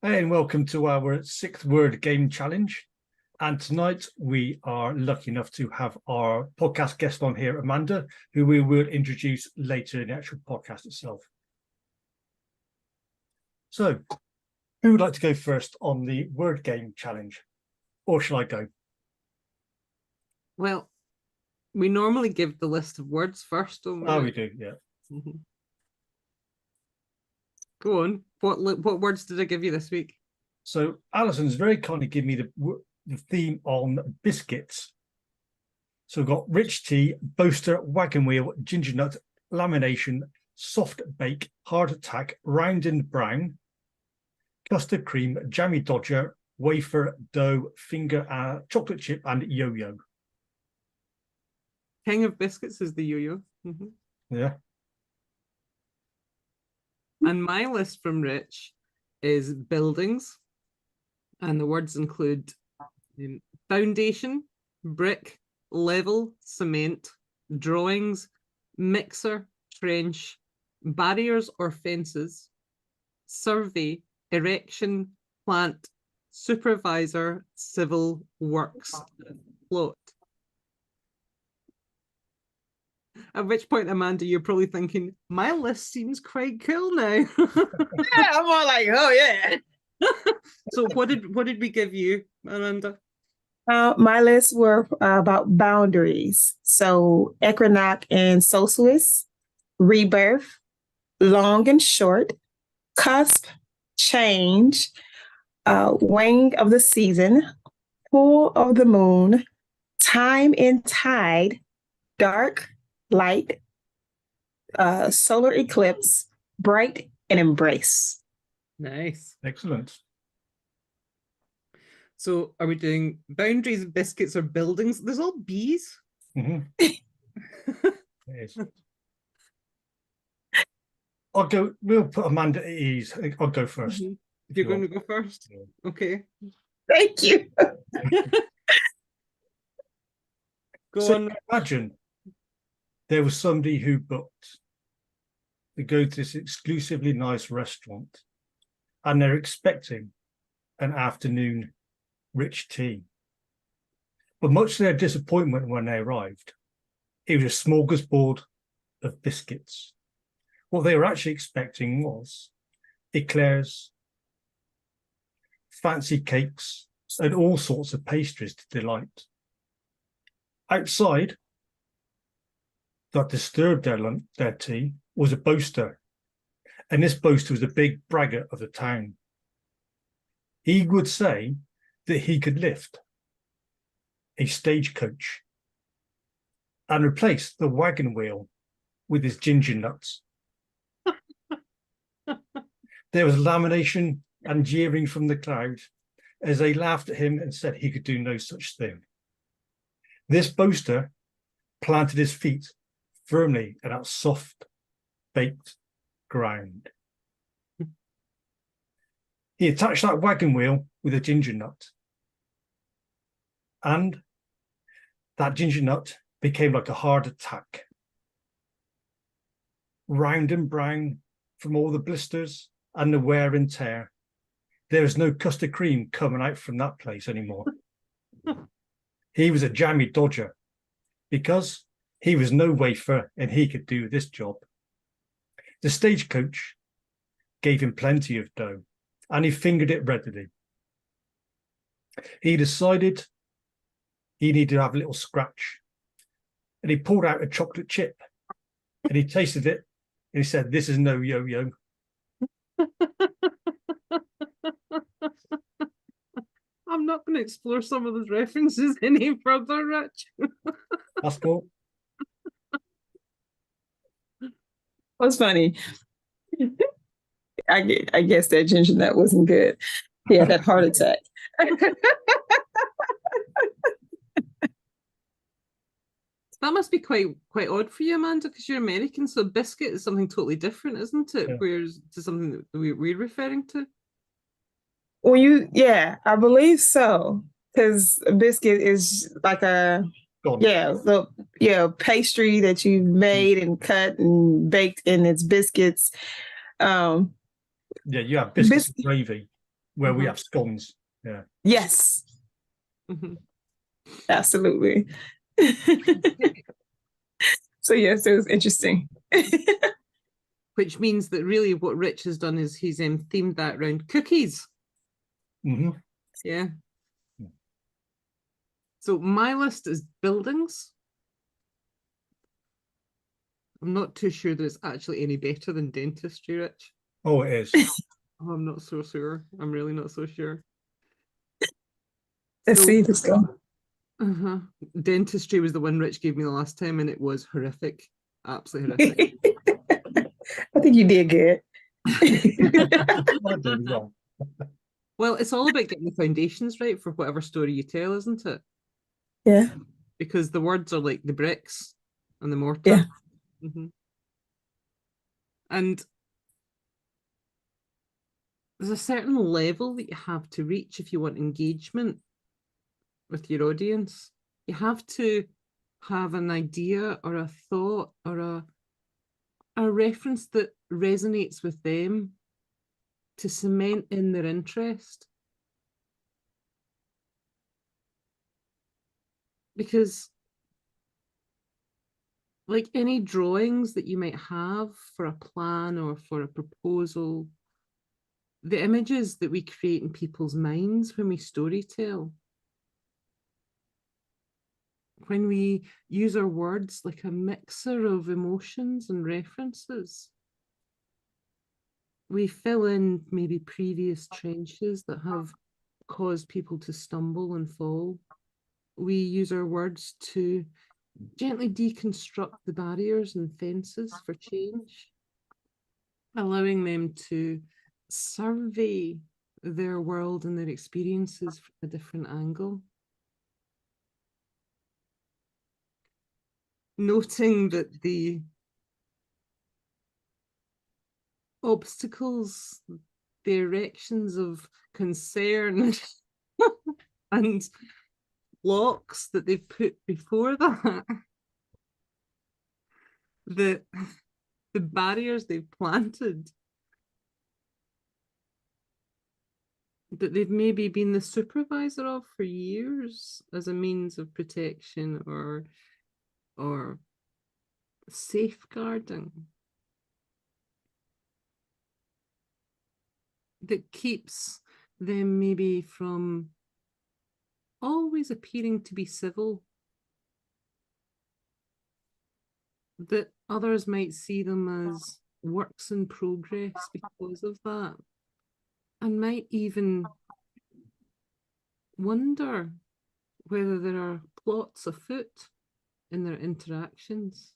Hey, and welcome to our sixth word game challenge. And tonight we are lucky enough to have our podcast guest on here, Amanda, who we will introduce later in the actual podcast itself. So, who would like to go first on the word game challenge? Or shall I go? Well, we normally give the list of words first, don't we? Oh, we do, yeah. Mm-hmm. Go on. What words did I give you this week? So Alison's very kindly given me the theme on biscuits. So we've got rich tea, Boaster, Wagon Wheel, ginger nut, lamination, soft bake, hard tack, round and brown, custard cream, Jammy Dodger, wafer, dough, finger, chocolate chip, and YoYo. King of biscuits is the YoYo. Mm-hmm. Yeah. And my list from Rich is buildings. And the words include foundation, brick, level, cement, drawings, mixer, trench, barriers or fences, survey, erection, plant, supervisor, civil works, float. At which point, Amanda, you're probably thinking, my list seems quite cool now. Yeah, I'm all like, oh yeah. So what did we give you, Amanda? My lists were about boundaries. So Equinox and Solstice, Rebirth, long and short, Cusp, change, Waning of the season, pull of the moon, time and tide, dark, light, solar eclipse, bright, and embrace. Nice. Excellent. So are we doing boundaries, biscuits, or buildings? There's all B's. Mm-hmm. Yes. We'll put Amanda at ease. I'll go first. Mm-hmm. You're going to go first? Yeah. Okay. Thank you. Go on. Imagine there was somebody who booked to go to this exclusively nice restaurant and they're expecting an afternoon rich tea. But much to their disappointment when they arrived, it was a smorgasbord of biscuits. What they were actually expecting was eclairs, fancy cakes, and all sorts of pastries to delight. Outside, that disturbed their tea, was a boaster. And this boaster was a big braggart of the town. He would say that he could lift a stagecoach and replace the wagon wheel with his ginger nuts. There was lamination and jeering from the crowd as they laughed at him and said he could do no such thing. This boaster planted his feet firmly in that soft, baked ground. He attached that wagon wheel with a ginger nut. And that ginger nut became like a hard tack. Round and brown from all the blisters and the wear and tear. There was no custard cream coming out from that place anymore. He was a Jammy Dodger because he was no wafer and he could do this job. The stagecoach gave him plenty of dough and he fingered it readily. He decided he needed to have a little scratch and he pulled out a chocolate chip and he tasted it and he said, "This is no yo-yo." I'm not going to explore some of those references any further, Rich. That's cool. What's funny? I guess that ginger nut wasn't good. Yeah, that heart attack. That must be quite odd for you, Amanda, because you're American. So biscuit is something totally different, isn't it? Yeah. Whereas to something that we're referring to. Well, I believe so. Because a biscuit is like a pastry that you've made and cut and baked, and it's biscuits. Yeah, you have biscuits and gravy. where we have scones. Yeah. Yes, Mhm. absolutely. So yes, it was interesting. Which means that really what Rich has done is he's themed that around cookies. Mm-hmm. Yeah. So my list is buildings. I'm not too sure that it's actually any better than dentistry, Rich. Oh, it is. Oh, I'm not so sure. I'm really not so sure. Let's So, see this go. Dentistry was the one Rich gave me the last time, and it was horrific. Absolutely horrific. I think you did good. Well, it's all about getting the foundations right for whatever story you tell, isn't it? Yeah. Because the words are like the bricks and the mortar. Yeah. And there's a certain level that you have to reach if you want engagement with your audience. You have to have an idea or a thought or a reference that resonates with them to cement in their interest. Because like any drawings that you might have for a plan or for a proposal, the images that we create in people's minds when we storytell, when we use our words like a mixer of emotions and references, we fill in maybe previous trenches that have caused people to stumble and fall. We use our words to gently deconstruct the barriers and fences for change, allowing them to survey their world and their experiences from a different angle. Noting that the obstacles, the erections of concern and blocks that they've put before that, the barriers they've planted, that they've maybe been the supervisor of for years as a means of protection or safeguarding, that keeps them maybe from always appearing to be civil, that others might see them as works in progress because of that, and might even wonder whether there are plots afoot in their interactions.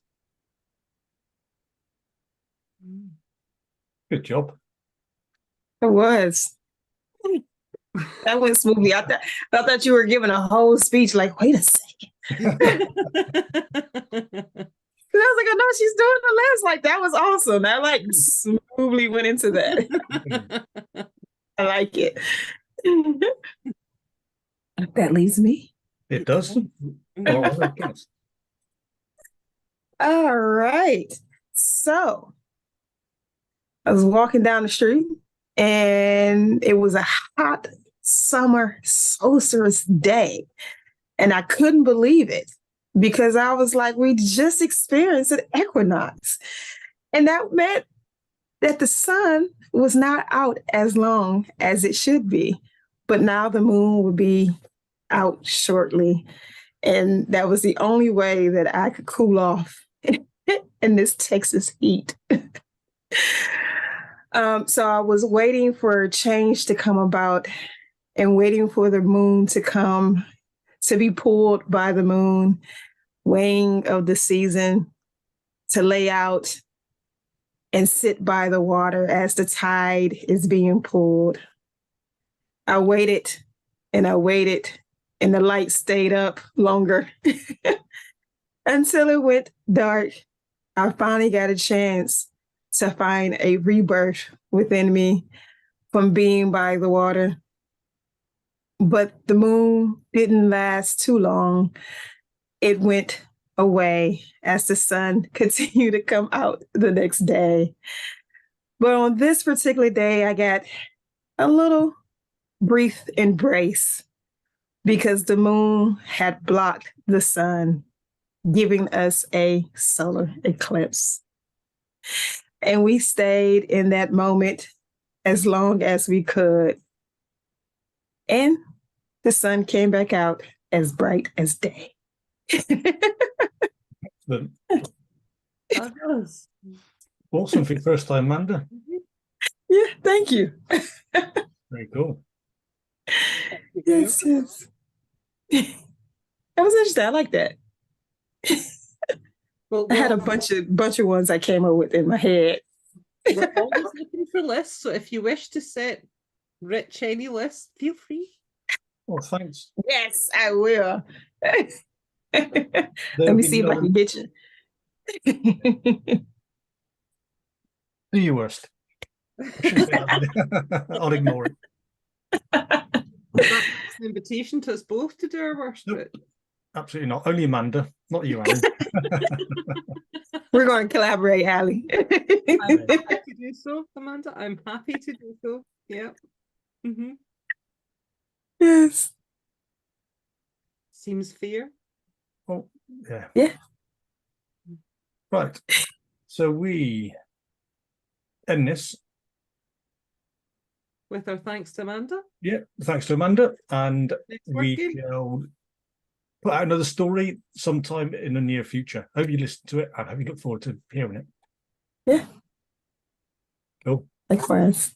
Good job. It was. That went smoothly. I thought you were giving a whole speech, like, wait a second. I was like, I know she's doing the list. Like, that was awesome. That like smoothly went into that. I like it. That leaves me. It does. Oh, it does. All right. So I was walking down the street and it was a hot summer solstice day. And I couldn't believe it because I was like, we just experienced an equinox. And that meant that the sun was not out as long as it should be. But now the moon will be out shortly. And that was the only way that I could cool off in this Texas heat. So I was waiting for change to come about and waiting for the moon to come, to be pulled by the moon, Waning of the season, to lay out and sit by the water as the tide is being pulled. I waited and I waited, and the light stayed up longer until it went dark. I finally got a chance to find a rebirth within me from being by the water. But the moon didn't last too long. It went away as the sun continued to come out the next day. But on this particular day, I got a little brief embrace because the moon had blocked the sun, giving us a solar eclipse. And we stayed in that moment as long as we could. And the sun came back out as bright as day. But Fabulous. awesome for your first time, Amanda. Yeah, thank you. Very cool. Yes, yes. That was interesting. I like that. Well, I had a bunch of ones I came up with in my head. we're always looking for lists, so if you wish to set rich any lists, feel free. Well, thanks. Yes, I will. Let There'll me be see if I no- can get you. Do your worst. I shouldn't say that. I'll ignore it. That's an invitation to us both to do our worst. Nope. Absolutely not. Only Amanda, not you, Alan. We're going to collaborate, Allie. I'm happy to do so, Amanda. I'm happy to do so. Yeah. Mm-hmm. Yes. Seems fair. Oh, yeah. Yeah. Right. So we end this. With our thanks to Amanda. Yeah, thanks to Amanda. And Next we working. shall put out another story sometime in the near future. Hope you listen to it and hope you look forward to hearing it. Yeah. Cool. Likewise.